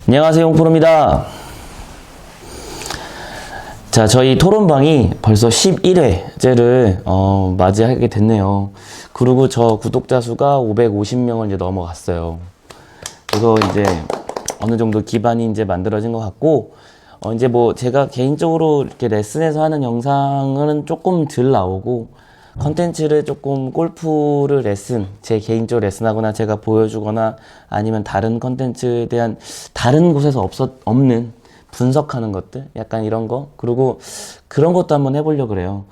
안녕하세요, 용프로입니다. 자, 저희 토론방이 벌써 11회째를 맞이하게 됐네요. 그리고 저 구독자 수가 550명을 이제 넘어갔어요. 그래서 이제 어느 정도 기반이 이제 만들어진 것 같고, 이제 뭐 제가 개인적으로 이렇게 레슨에서 하는 영상은 조금 덜 나오고, 컨텐츠를 조금 골프를 제 개인적으로 레슨하거나 제가 보여주거나 아니면 다른 컨텐츠에 대한 다른 곳에서 없는 분석하는 것들? 약간 이런 거? 그리고 그런 것도 한번 해보려고 그래요.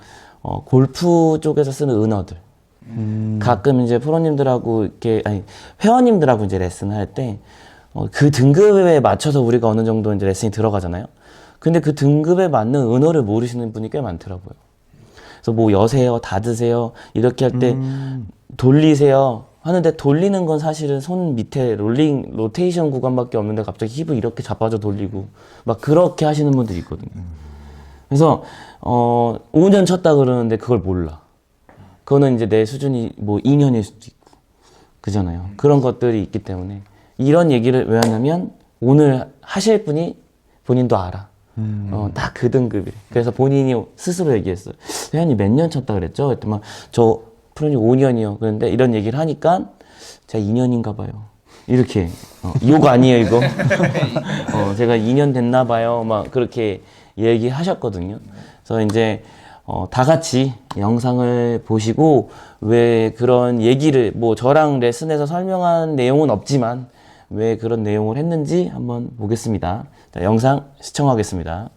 골프 쪽에서 쓰는 은어들. 가끔 이제 프로님들하고 회원님들하고 이제 레슨을 할 때, 그 등급에 맞춰서 우리가 어느 정도 이제 레슨이 들어가잖아요. 근데 그 등급에 맞는 은어를 모르시는 분이 꽤 많더라고요. 그래서 뭐 여세요, 닫으세요, 이렇게 할 때 돌리세요 하는데 돌리는 건 사실은 손 밑에 로테이션 구간밖에 없는데 갑자기 힙을 이렇게 자빠져 돌리고 막 그렇게 하시는 분들이 있거든요. 그래서 5년 쳤다 그러는데 그걸 몰라. 그거는 이제 내 수준이 뭐 2년일 수도 있고 그잖아요. 그런 것들이 있기 때문에 이런 얘기를 왜 하냐면 오늘 하실 분이 본인도 알아. 딱 그 등급이. 그래서 본인이 스스로 얘기했어요. 회원님 몇 년 쳤다 그랬죠? 그랬더니 저 프로님 5년이요. 그런데 이런 얘기를 하니까 제가 2년인가 봐요. 이렇게 욕 아니에요 이거? 제가 2년 됐나 봐요. 막 그렇게 얘기하셨거든요. 그래서 이제 다 같이 영상을 보시고 왜 그런 얘기를 뭐 저랑 레슨에서 설명한 내용은 없지만 왜 그런 내용을 했는지 한번 보겠습니다. 자, 영상 시청하겠습니다.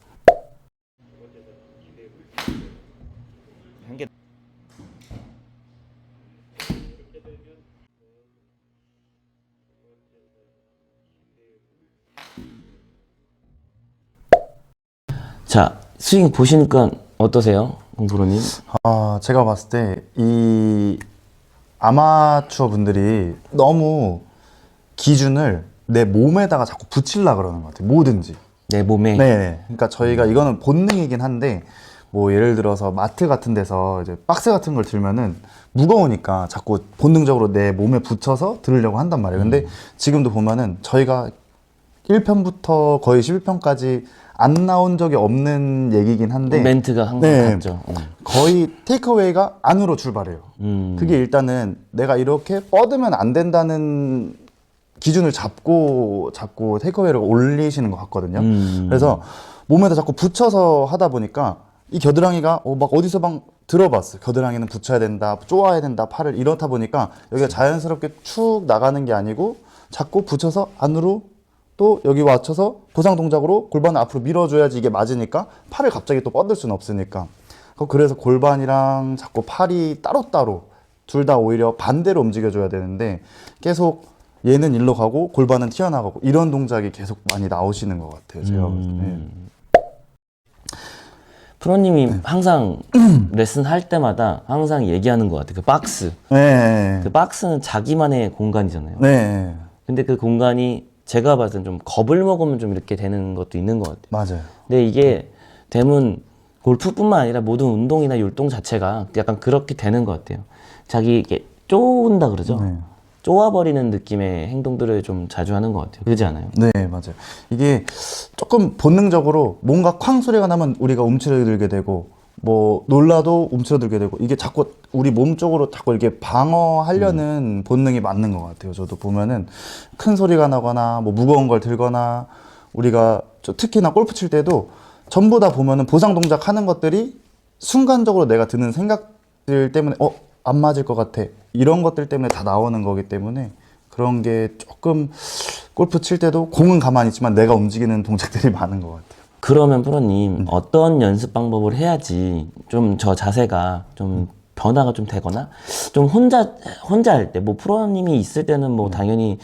자, 스윙 보시니까 어떠세요? 공프로님? 제가 봤을 때 이 아마추어 분들이 너무 기준을 내 몸에다가 자꾸 붙이려고 그러는 것 같아요. 뭐든지. 내 몸에. 네. 그러니까 저희가 이거는 본능이긴 한데 뭐 예를 들어서 마트 같은 데서 이제 박스 같은 걸 들면은 무거우니까 자꾸 본능적으로 내 몸에 붙여서 들으려고 한단 말이에요. 근데 지금도 보면은 저희가 1편부터 거의 11편까지 안 나온 적이 없는 얘기긴 한데 멘트가 항상 같죠. 거의 테이크어웨이가 안으로 출발해요. 그게 일단은 내가 이렇게 뻗으면 안 된다는 기준을 잡고 테이크어웨이를 올리시는 것 같거든요. 그래서 몸에다 자꾸 붙여서 하다 보니까 이 겨드랑이가 막 어디서 막 들어봤어. 겨드랑이는 붙여야 된다, 쪼아야 된다, 팔을 이렇다 보니까 여기가 자연스럽게 축 나가는 게 아니고 자꾸 붙여서 안으로 또 여기 맞춰서 보상 동작으로 골반을 앞으로 밀어줘야지 이게 맞으니까 팔을 갑자기 또 뻗을 수는 없으니까 그래서 골반이랑 자꾸 팔이 따로따로 둘 다 오히려 반대로 움직여줘야 되는데 계속 얘는 일로 가고 골반은 튀어나가고 이런 동작이 계속 많이 나오시는 것 같아요. 제가 네. 프로님이 항상 레슨 할 때마다 항상 얘기하는 것 같아요. 그 박스. 네. 그 박스는 자기만의 공간이잖아요. 네. 근데 그 공간이 제가 봤을 땐 좀 겁을 먹으면 좀 이렇게 되는 것도 있는 것 같아요. 맞아요. 근데 이게 대부분 골프뿐만 아니라 모든 운동이나 율동 자체가 약간 그렇게 되는 것 같아요. 자기 이게 쪼은다 그러죠? 네. 쪼아버리는 느낌의 행동들을 좀 자주 하는 것 같아요. 그러지 않아요? 네, 맞아요. 이게 조금 본능적으로 뭔가 쾅 소리가 나면 우리가 움츠러들게 되고 뭐 놀라도 움츠러들게 되고 이게 자꾸 우리 몸 쪽으로 자꾸 이렇게 방어하려는 본능이 맞는 것 같아요. 저도 보면은 큰 소리가 나거나 뭐 무거운 걸 들거나 우리가 특히나 골프 칠 때도 전부 다 보면은 보상 동작 하는 것들이 순간적으로 내가 드는 생각들 때문에 안 맞을 것 같아 이런 것들 때문에 다 나오는 거기 때문에 그런 게 조금 골프 칠 때도 공은 가만히 있지만 내가 움직이는 동작들이 많은 것 같아요. 그러면 프로님 어떤 연습 방법을 해야지 좀 저 자세가 좀 변화가 좀 되거나 좀 혼자 할 때 뭐 프로님이 있을 때는 뭐 당연히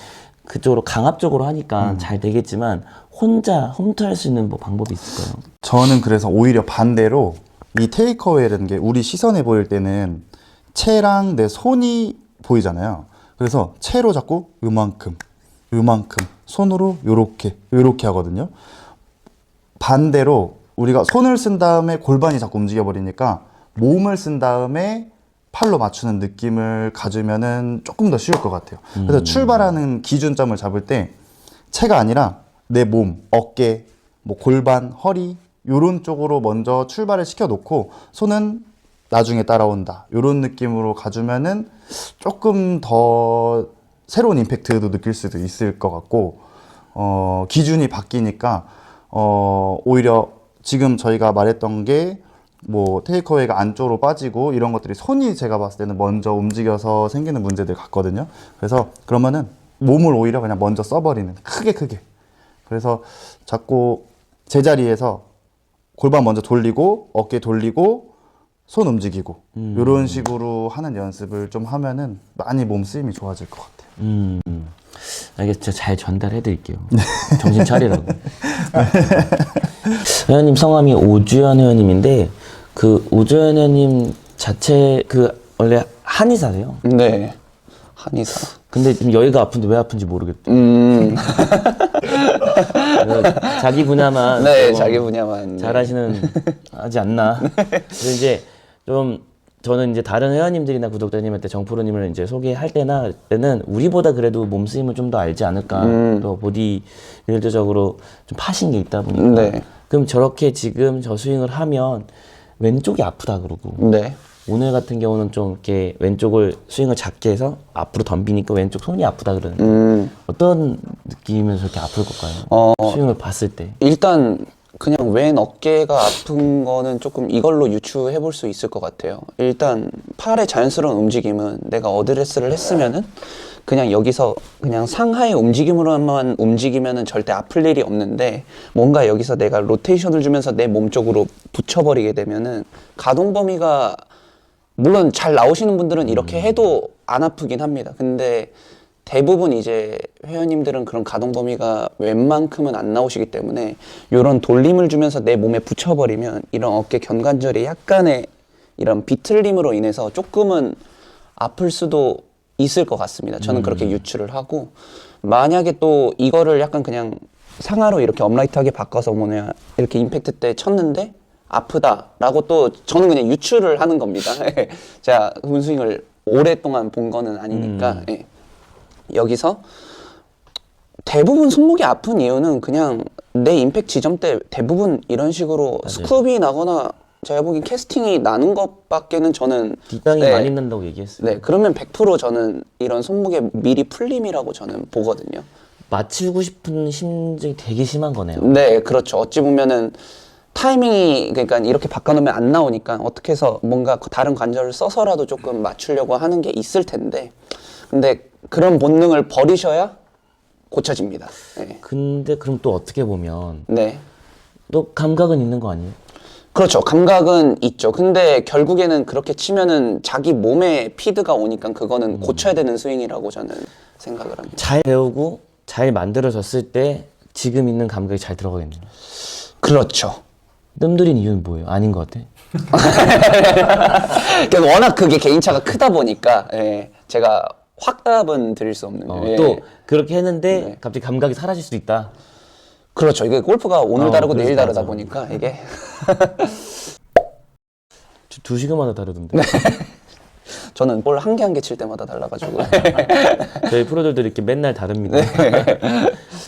그쪽으로 강압적으로 하니까 잘 되겠지만 혼자 홈트할 수 있는 뭐 방법이 있을까요? 저는 그래서 오히려 반대로 이 테이크어웨이라는 게 우리 시선에 보일 때는 채랑 내 손이 보이잖아요. 그래서 채로 자꾸 요만큼 손으로 요렇게 하거든요. 반대로 우리가 손을 쓴 다음에 골반이 자꾸 움직여 버리니까 몸을 쓴 다음에 팔로 맞추는 느낌을 가지면은 조금 더 쉬울 것 같아요. 그래서 출발하는 기준점을 잡을 때 채가 아니라 내 몸, 어깨, 뭐 골반, 허리 요런 쪽으로 먼저 출발을 시켜놓고 손은 나중에 따라온다 요런 느낌으로 가주면은 조금 더 새로운 임팩트도 느낄 수도 있을 것 같고 기준이 바뀌니까 오히려 지금 저희가 말했던 게 뭐 테이크어웨이가 안쪽으로 빠지고 이런 것들이 손이 제가 봤을 때는 먼저 움직여서 생기는 문제들 같거든요. 그래서 그러면은 몸을 오히려 그냥 먼저 써버리는 크게 그래서 자꾸 제자리에서 골반 먼저 돌리고 어깨 돌리고 손 움직이고 이런 식으로 하는 연습을 좀 하면은 많이 몸 쓰임이 좋아질 것 같아요. 알겠죠. 잘 전달해 드릴게요. 정신 차리라고. 회원님 성함이 오주연 회원님인데 그 오주연 회원님 자체 그 원래 한의사세요? 네, 한의사. 근데 지금 여기가 아픈데 왜 아픈지 모르겠대. 자기 분야만 네, 자기 분야만 잘하시는 하지 않나. 그래서 이제 좀 저는 이제 다른 회원님들이나 구독자님한테 정프로님을 이제 소개할 때는 우리보다 그래도 몸 쓰임을 좀 더 알지 않을까. 또 보디 빌드적으로 좀 파신 게 있다 보니까. 네. 그럼 저렇게 지금 저 스윙을 하면 왼쪽이 아프다 그러고. 네. 오늘 같은 경우는 좀 이렇게 왼쪽을 스윙을 작게 해서 앞으로 덤비니까 왼쪽 손이 아프다 그러는데 어떤 느낌에서 저렇게 아플 걸까요? 스윙을 봤을 때. 일단 그냥 왼 어깨가 아픈 거는 조금 이걸로 유추해 볼 수 있을 것 같아요. 일단 팔의 자연스러운 움직임은 내가 어드레스를 했으면은 그냥 여기서 그냥 상하의 움직임으로만 움직이면은 절대 아플 일이 없는데 뭔가 여기서 내가 로테이션을 주면서 내 몸 쪽으로 붙여버리게 되면은 가동 범위가 물론 잘 나오시는 분들은 이렇게 해도 안 아프긴 합니다. 근데 대부분 이제 회원님들은 그런 가동 범위가 웬만큼은 안 나오시기 때문에 이런 돌림을 주면서 내 몸에 붙여버리면 이런 어깨 견관절이 약간의 이런 비틀림으로 인해서 조금은 아플 수도 있을 것 같습니다. 저는 그렇게 유추를 하고 만약에 또 이거를 약간 그냥 상하로 이렇게 업라이트하게 바꿔서 뭐냐 이렇게 임팩트 때 쳤는데 아프다라고 또 저는 그냥 유추를 하는 겁니다. 제가 홈스윙을 오랫동안 본 거는 아니니까 예. 여기서 대부분 손목이 아픈 이유는 그냥 내 임팩트 지점 때 대부분 이런 식으로 스쿱이 나거나 제가 보기엔 캐스팅이 나는 것밖에는 저는 뒷땅이 네. 많이 난다고 얘기했어요. 네, 그러면 100% 저는 이런 손목의 미리 풀림이라고 저는 보거든요. 맞추고 싶은 심정이 되게 심한 거네요. 네, 그렇죠. 어찌 보면은 타이밍이 그러니까 이렇게 바꿔놓으면 안 나오니까 어떻게 해서 뭔가 다른 관절을 써서라도 조금 맞추려고 하는 게 있을 텐데 근데 그런 본능을 버리셔야 고쳐집니다. 네. 근데 그럼 또 어떻게 보면 네. 또 감각은 있는 거 아니에요? 그렇죠. 감각은 있죠. 근데 결국에는 그렇게 치면은 자기 몸에 피드가 오니까 그거는 고쳐야 되는 스윙이라고 저는 생각을 합니다. 잘 배우고 잘 만들어졌을 때 지금 있는 감각이 잘 들어가겠네요. 그렇죠. 뜸들인 이유는 뭐예요? 아닌 것 같아? 그러니까 워낙 그게 개인차가 크다 보니까 예, 제가 확답은 드릴 수 없는 거예요. 또 그렇게 했는데 네. 갑자기 감각이 사라질 수도 있다. 그렇죠. 이게 골프가 오늘 다르고 그래서 내일 다르다 맞아. 보니까 이게 2시간마다 다르던데. 저는 볼 한 개 한 개 칠 때마다 달라가지고 저희 프로들도 이렇게 맨날 다릅니다.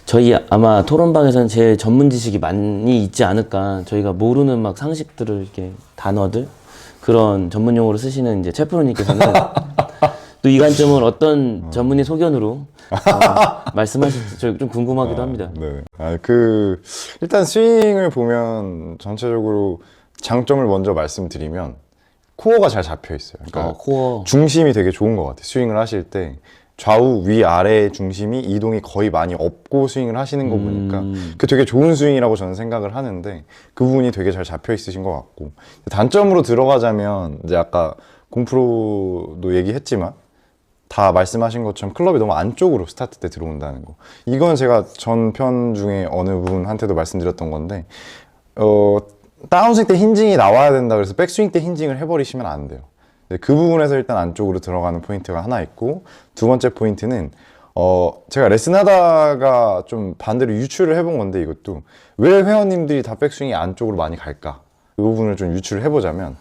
저희 아마 토론방에서는 제일 전문 지식이 많이 있지 않을까. 저희가 모르는 막 상식들을 이렇게 단어들 그런 전문 용어로 쓰시는 이제 최 프로님께서는 또 이 관점을 어떤 전문의 소견으로 말씀하실지 저희 좀 궁금하기도 합니다. 네. 일단 스윙을 보면 전체적으로 장점을 먼저 말씀드리면 코어가 잘 잡혀 있어요. 그러니까 코어. 중심이 되게 좋은 것 같아요. 스윙을 하실 때 좌우 위 아래 중심이 이동이 거의 많이 없고 스윙을 하시는 거 보니까 그 되게 좋은 스윙이라고 저는 생각을 하는데 그 부분이 되게 잘 잡혀 있으신 것 같고 단점으로 들어가자면 이제 아까 공프로도 얘기했지만 다 말씀하신 것처럼 클럽이 너무 안쪽으로 스타트 때 들어온다는 거. 이건 제가 전편 중에 어느 분한테도 말씀드렸던 건데 다운스윙 때 힌징이 나와야 된다 그래서 백스윙 때 힌징을 해버리시면 안 돼요. 그 부분에서 일단 안쪽으로 들어가는 포인트가 하나 있고 두 번째 포인트는 제가 레슨하다가 좀 반대로 유추를 해본 건데 이것도 왜 회원님들이 다 백스윙이 안쪽으로 많이 갈까? 이 부분을 좀 유추를 해보자면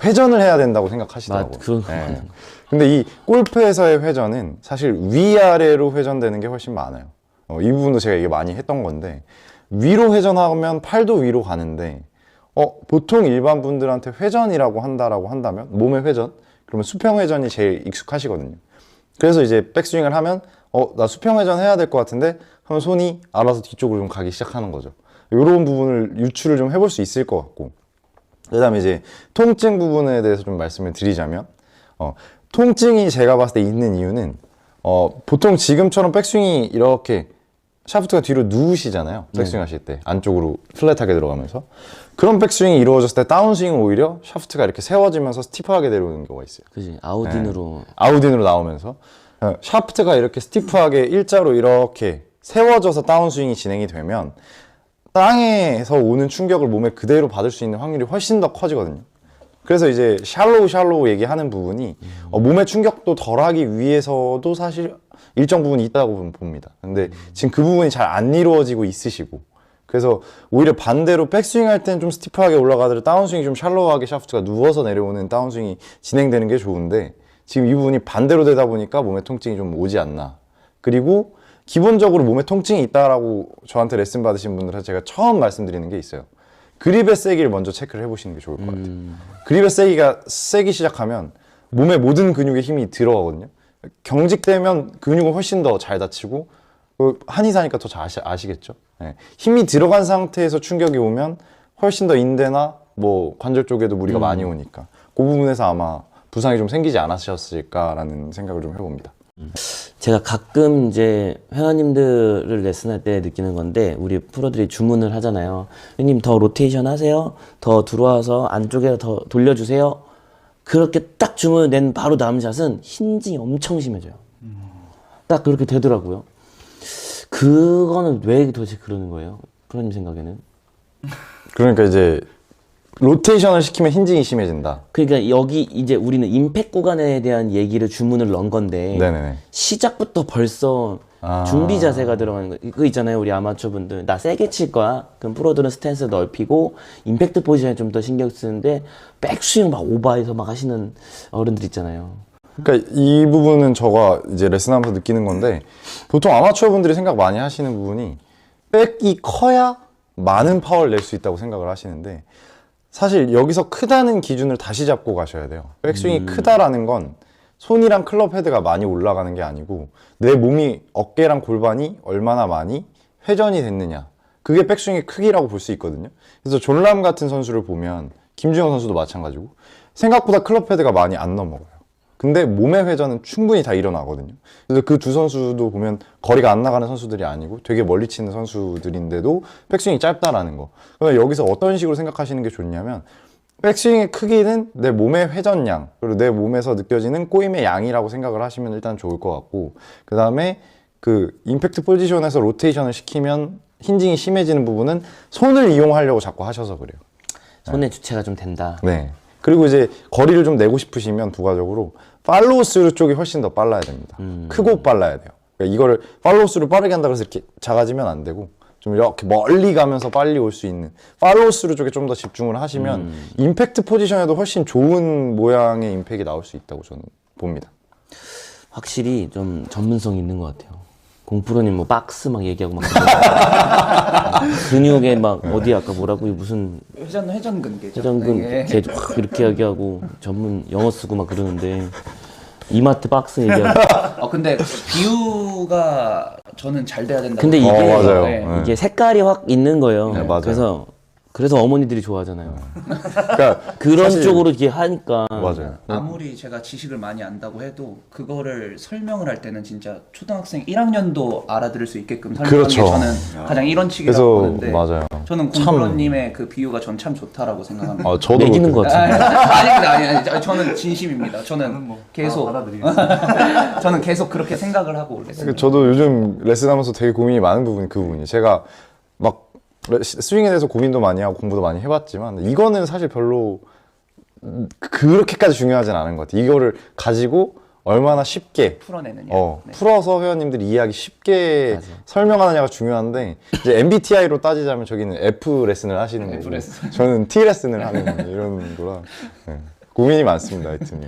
회전을 해야 된다고 생각하시더라고요. 그건 근데 이 골프에서의 회전은 사실 위아래로 회전되는 게 훨씬 많아요. 이 부분도 제가 이게 많이 했던 건데 위로 회전하면 팔도 위로 가는데 보통 일반 분들한테 회전이라고 한다면 몸의 회전 그러면 수평 회전이 제일 익숙하시거든요. 그래서 이제 백스윙을 하면 나 수평 회전 해야 될 것 같은데 하면 손이 알아서 뒤쪽으로 좀 가기 시작하는 거죠. 이런 부분을 유추를 좀 해볼 수 있을 것 같고 그 다음에 이제 통증 부분에 대해서 좀 말씀을 드리자면 통증이 제가 봤을 때 있는 이유는 보통 지금처럼 백스윙이 이렇게 샤프트가 뒤로 누우시잖아요. 백스윙 하실 때 안쪽으로 플랫하게 들어가면서 그런 백스윙이 이루어졌을 때 다운스윙은 오히려 샤프트가 이렇게 세워지면서 스티프하게 내려오는 경우가 있어요. 그지 아웃인으로 아웃인으로 나오면서 샤프트가 이렇게 스티프하게 일자로 이렇게 세워져서 다운스윙이 진행이 되면 땅에서 오는 충격을 몸에 그대로 받을 수 있는 확률이 훨씬 더 커지거든요. 그래서 이제 샬로우 얘기하는 부분이 몸의 충격도 덜하기 위해서도 사실 일정 부분이 있다고 봅니다. 근데 지금 그 부분이 잘 안 이루어지고 있으시고 그래서 오히려 반대로 백스윙 할 때는 좀 스티프하게 올라가더라도 다운스윙이 좀 샬로우하게 샤프트가 누워서 내려오는 다운스윙이 진행되는 게 좋은데 지금 이 부분이 반대로 되다 보니까 몸에 통증이 좀 오지 않나. 그리고 기본적으로 몸에 통증이 있다라고 저한테 레슨 받으신 분들한테 제가 처음 말씀드리는 게 있어요. 그립의 세기를 먼저 체크를 해보시는 게 좋을 것 같아요. 그립의 세기가 세기 시작하면 몸의 모든 근육에 힘이 들어가거든요. 경직되면 근육은 훨씬 더 잘 다치고 한의사니까 더 잘 아시겠죠. 네. 힘이 들어간 상태에서 충격이 오면 훨씬 더 인대나 뭐 관절 쪽에도 무리가 많이 오니까 그 부분에서 아마 부상이 좀 생기지 않으셨을까라는 생각을 좀 해봅니다. 제가 가끔 이제 회원님들을 레슨할 때 느끼는 건데 우리 프로들이 주문을 하잖아요. 형님 더 로테이션 하세요. 더 들어와서 안쪽에 더 돌려주세요. 그렇게 딱 주문을 낸 바로 다음 샷은 힌징이 엄청 심해져요. 딱 그렇게 되더라고요. 그거는 왜 도대체 그러는 거예요? 프로님 생각에는? 그러니까 이제 로테이션을 시키면 힌징이 심해진다. 그러니까 여기 이제 우리는 임팩 구간에 대한 얘기를 주문을 넣은 건데 네네네. 시작부터 벌써 준비 자세가 들어가는 거. 그거 있잖아요. 우리 아마추어 분들 나 세게 칠 거야. 그럼 프로들은 스탠스 넓히고 임팩트 포지션에 좀 더 신경 쓰는데 백스윙 막 오버해서 막 하시는 어른들 있잖아요. 그러니까 이 부분은 저가 이제 레슨하면서 느끼는 건데 보통 아마추어 분들이 생각 많이 하시는 부분이 백이 커야 많은 파워를 낼 수 있다고 생각을 하시는데 사실 여기서 크다는 기준을 다시 잡고 가셔야 돼요. 백스윙이 크다라는 건 손이랑 클럽 헤드가 많이 올라가는 게 아니고 내 몸이 어깨랑 골반이 얼마나 많이 회전이 됐느냐. 그게 백스윙의 크기라고 볼 수 있거든요. 그래서 존람 같은 선수를 보면 김주영 선수도 마찬가지고 생각보다 클럽 헤드가 많이 안 넘어가요. 근데 몸의 회전은 충분히 다 일어나거든요. 그래서 그 두 선수도 보면 거리가 안 나가는 선수들이 아니고 되게 멀리 치는 선수들인데도 백스윙이 짧다라는 거. 그러면 여기서 어떤 식으로 생각하시는 게 좋냐면 백스윙의 크기는 내 몸의 회전량 그리고 내 몸에서 느껴지는 꼬임의 양이라고 생각을 하시면 일단 좋을 것 같고 그 다음에 그 임팩트 포지션에서 로테이션을 시키면 힌징이 심해지는 부분은 손을 이용하려고 자꾸 하셔서 그래요. 손의 주체가 좀 된다. 네. 그리고 이제 거리를 좀 내고 싶으시면 부가적으로 팔로우 스루 쪽이 훨씬 더 빨라야 됩니다. 크고 빨라야 돼요. 그러니까 이거를 팔로우 스루 빠르게 한다 그래서 이렇게 작아지면 안 되고 좀 이렇게 멀리 가면서 빨리 올 수 있는 팔로우 스루 쪽에 좀 더 집중을 하시면 임팩트 포지션에도 훨씬 좋은 모양의 임팩이 나올 수 있다고 저는 봅니다. 확실히 좀 전문성이 있는 것 같아요. 공프로님 뭐 박스 막 얘기하고 막 근육에 막 어디 아까 뭐라고 무슨 회전근개죠. 회전근 네. 계속 이렇게 얘기하고 전문 영어 쓰고 막 그러는데 이마트 박스 얘기하고 근데 비유가 저는 잘 돼야 된다고. 근데 이게 맞아요. 네. 이게 색깔이 확 있는 거예요. 네, 맞아요. 그래서 어머니들이 좋아하잖아요. 그러니까 그런 사실- 쪽으로 이렇게 하니까 맞아요. 아무리 제가 지식을 많이 안다고 해도 그거를 설명을 할 때는 진짜 초등학생 1학년도 알아들을 수 있게끔 설명하는 그렇죠. 게 저는 가장 이론칙이라고 그래서 보는데 맞아요. 저는 공프로님의 그 비유가 전 참 좋다라고 생각합니다. 저도 매기는 것 같은데. 아니, 저는 진심입니다. 저는 계속 저는 계속 그렇게 생각을 하고 그랬어요. 저도 요즘 레슨하면서 되게 고민이 많은 부분이 그 부분이 제가 막 스윙에 대해서 고민도 많이 하고 공부도 많이 해봤지만 이거는 사실 별로 그렇게까지 중요하진 않은 것 같아요. 이거를 가지고 얼마나 쉽게 풀어내느냐. 네. 풀어서 회원님들이 이해하기 쉽게 맞아. 설명하느냐가 중요한데 이제 MBTI로 따지자면 저기는 F 레슨을 하시는 거고 레슨. 저는 T 레슨을 하는 이런 거라 네. 고민이 많습니다, 하여튼.